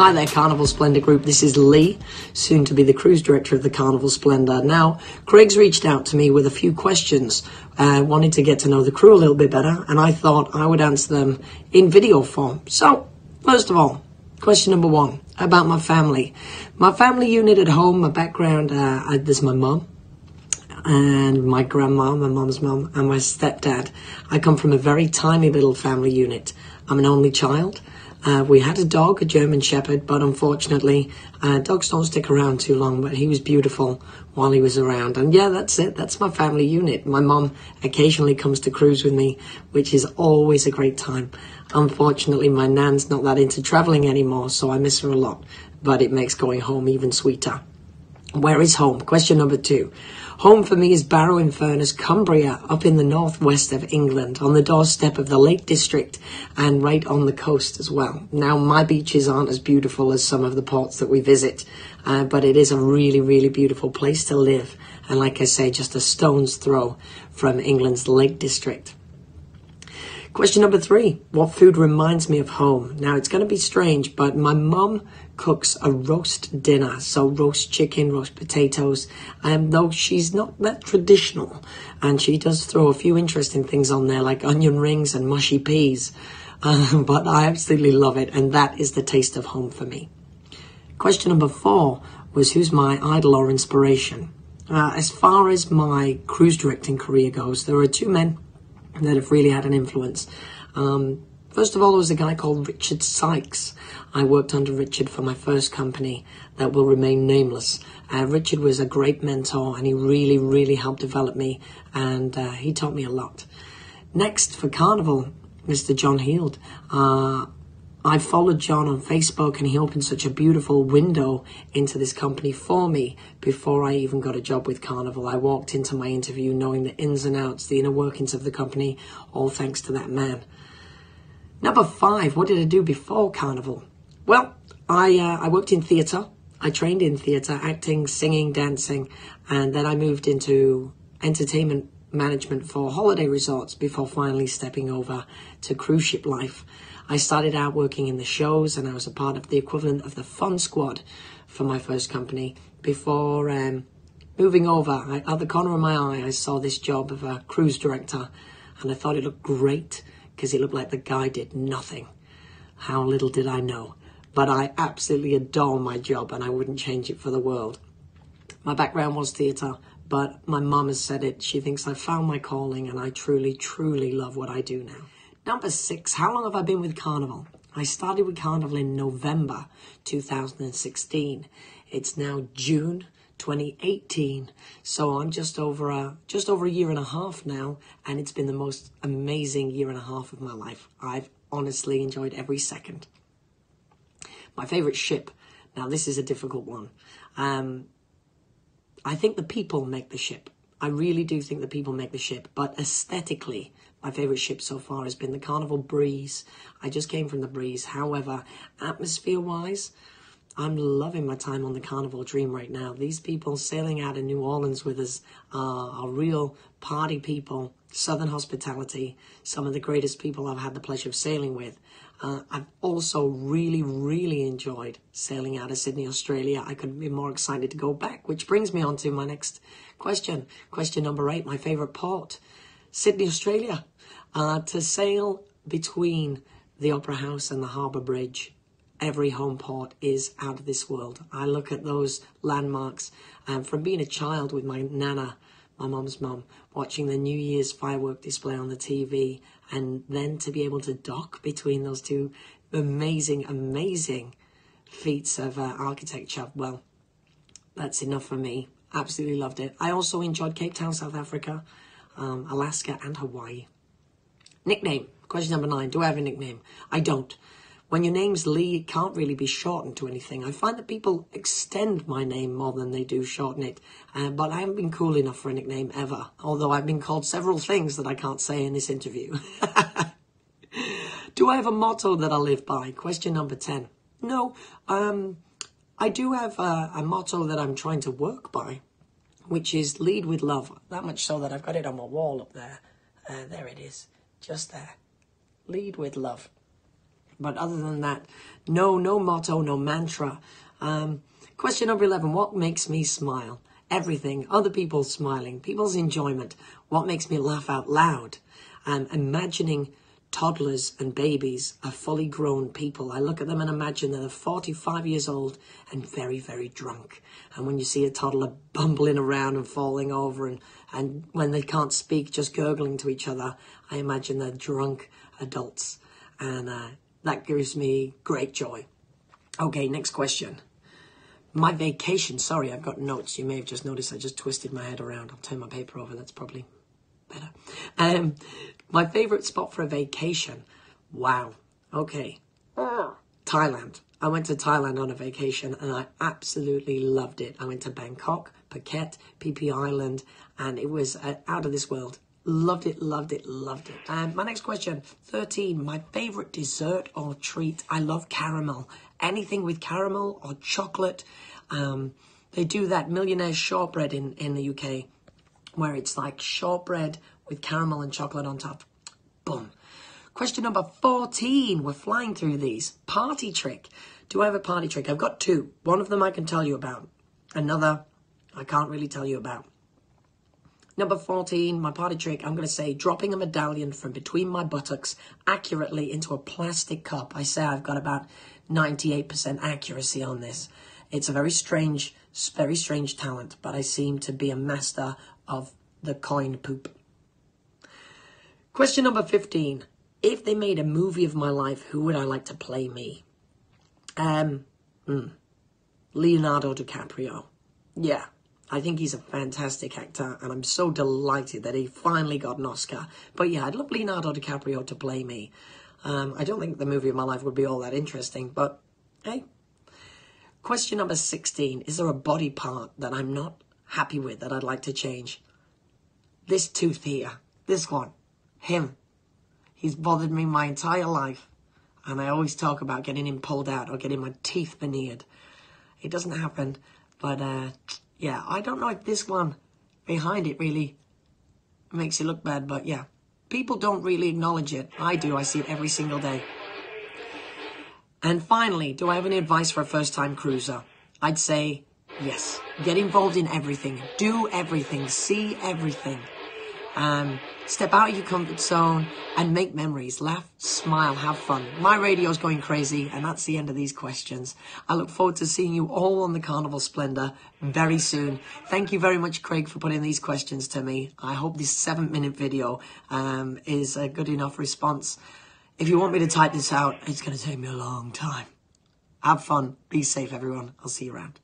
Hi there, Carnival Splendor Group. This is Lee, soon to be the cruise director of the Carnival Splendor. Now, Craig's reached out to me with a few questions, wanting to get to know the crew a little bit better, and I thought I would answer them in video form. So, first of all, question number one, about my family. My family unit at home, my background, there's my mum, and my grandma, my mum's mum, and my stepdad. I come from a very tiny little family unit. I'm an only child. We had a dog, a German Shepherd, but unfortunately, dogs don't stick around too long, but he was beautiful while he was around. And yeah, that's it. That's my family unit. My mum occasionally comes to cruise with me, which is always a great time. Unfortunately, my nan's not that into traveling anymore, so I miss her a lot, but it makes going home even sweeter. Where is home? Question number two. Home for me is Barrow-in-Furness, Cumbria, up in the northwest of England, on the doorstep of the Lake District and right on the coast as well. Now, my beaches aren't as beautiful as some of the ports that we visit, but it is a really, really beautiful place to live. And like I say, just a stone's throw from England's Lake District. Question number three, what food reminds me of home? Now, it's going to be strange, but my mum cooks a roast dinner, so roast chicken, roast potatoes, though she's not that traditional, and she does throw a few interesting things on there, like onion rings and mushy peas, but I absolutely love it, and that is the taste of home for me. Question number four was, who's my idol or inspiration? As far as my cruise directing career goes, there are two men that have really had an influence. First of all, there was a guy called Richard Sykes. I worked under Richard for my first company that will remain nameless. Richard was a great mentor, and he really, really helped develop me, and he taught me a lot. Next, for Carnival, Mr. John Heald. I followed John on Facebook, and he opened such a beautiful window into this company for me before I even got a job with Carnival. I walked into my interview knowing the ins and outs, the inner workings of the company, all thanks to that man. Number five, what did I do before Carnival? Well, I worked in theatre. I trained in theatre, acting, singing, dancing, and then I moved into entertainment management for holiday resorts before finally stepping over to cruise ship life. I started out working in the shows, and I was a part of the equivalent of the fun squad for my first company before moving over. At the corner of my eye, I saw this job of a cruise director, and I thought it looked great because it looked like the guy did nothing. How little did I know. But I absolutely adore my job, and I wouldn't change it for the world. My background was theatre, but my mum has said it. She thinks I found my calling, and I truly, truly love what I do now. Number six, how long have I been with Carnival? I started with Carnival in November 2016. It's now June 2018, so I'm just over a year and a half now, and it's been the most amazing year and a half of my life. I've honestly enjoyed every second. My favorite ship. Now, this is a difficult one. I think the people make the ship. I really do think the people make the ship, but aesthetically, my favorite ship so far has been the Carnival Breeze. I just came from the Breeze. However, atmosphere-wise, I'm loving my time on the Carnival Dream right now. These people sailing out of New Orleans with us are real party people, Southern hospitality, some of the greatest people I've had the pleasure of sailing with. I've also really, really enjoyed sailing out of Sydney, Australia. I couldn't be more excited to go back, which brings me on to my next question. Question number 8, my favorite port, Sydney, Australia. To sail between the Opera House and the Harbour Bridge, every home port is out of this world. I look at those landmarks from being a child with my nana, my mum's mum, watching the New Year's firework display on the TV, and then to be able to dock between those two amazing, amazing feats of architecture. Well, that's enough for me. Absolutely loved it. I also enjoyed Cape Town, South Africa, Alaska, and Hawaii. Nickname, question number 9. Do I have a nickname? I don't. When your name's Lee, it can't really be shortened to anything. I find that people extend my name more than they do shorten it. But I haven't been cool enough for a nickname ever, although I've been called several things that I can't say in this interview. Do I have a motto that I live by? Question number 10. No, I do have a motto that I'm trying to work by, which is lead with love. That much so that I've got it on my wall up there. There it is, just there. Lead with love. But other than that, no motto, no mantra. Question number 11, what makes me smile? Everything, other people smiling, people's enjoyment. What makes me laugh out loud? Imagining toddlers and babies are fully grown people. I look at them and imagine they're 45 years old and very, very drunk. And when you see a toddler bumbling around and falling over and when they can't speak, just gurgling to each other, I imagine they're drunk adults. And that gives me great joy. Okay, next question. My vacation, sorry, I've got notes. You may have just noticed I just twisted my head around. I'll turn my paper over, that's probably better. My favorite spot for a vacation. Wow. Okay. Thailand. I went to Thailand on a vacation and I absolutely loved it. I went to Bangkok, Phuket, Phi Phi Island, and it was out of this world. Loved it, loved it, loved it. My next question, 13. My favorite dessert or treat. I love caramel. Anything with caramel or chocolate. They do that millionaire shortbread in the UK, where it's like shortbread with caramel and chocolate on top. Boom. Question number 14. We're flying through these. Party trick. Do I have a party trick? I've got two. One of them I can tell you about. Another I can't really tell you about. Number 14, my party trick, I'm going to say dropping a medallion from between my buttocks accurately into a plastic cup. I say I've got about 98% accuracy on this. It's a very strange talent, but I seem to be a master of the coin poop. Question number 15. If they made a movie of my life, who would I like to play me? Leonardo DiCaprio. Yeah, I think he's a fantastic actor, and I'm so delighted that he finally got an Oscar. But yeah, I'd love Leonardo DiCaprio to play me. I don't think the movie of my life would be all that interesting, but hey. Question number 16. Is there a body part that I'm not happy with that I'd like to change? This tooth here. This one. Him. He's bothered me my entire life. And I always talk about getting him pulled out or getting my teeth veneered. It doesn't happen. But, yeah, I don't know if this one behind it really makes it look bad. But, yeah, people don't really acknowledge it. I do. I see it every single day. And finally, do I have any advice for a first-time cruiser? I'd say yes. Get involved in everything. Do everything. See everything. Step out of your comfort zone and make memories. Laugh, smile, have fun. My radio's going crazy, and that's the end of these questions. I look forward to seeing you all on the Carnival Splendor very soon. Thank you very much, Craig, for putting these questions to me. I hope this 7-minute video is a good enough response. If you want me to type this out, it's going to take me a long time. Have fun. Be safe, everyone. I'll see you around.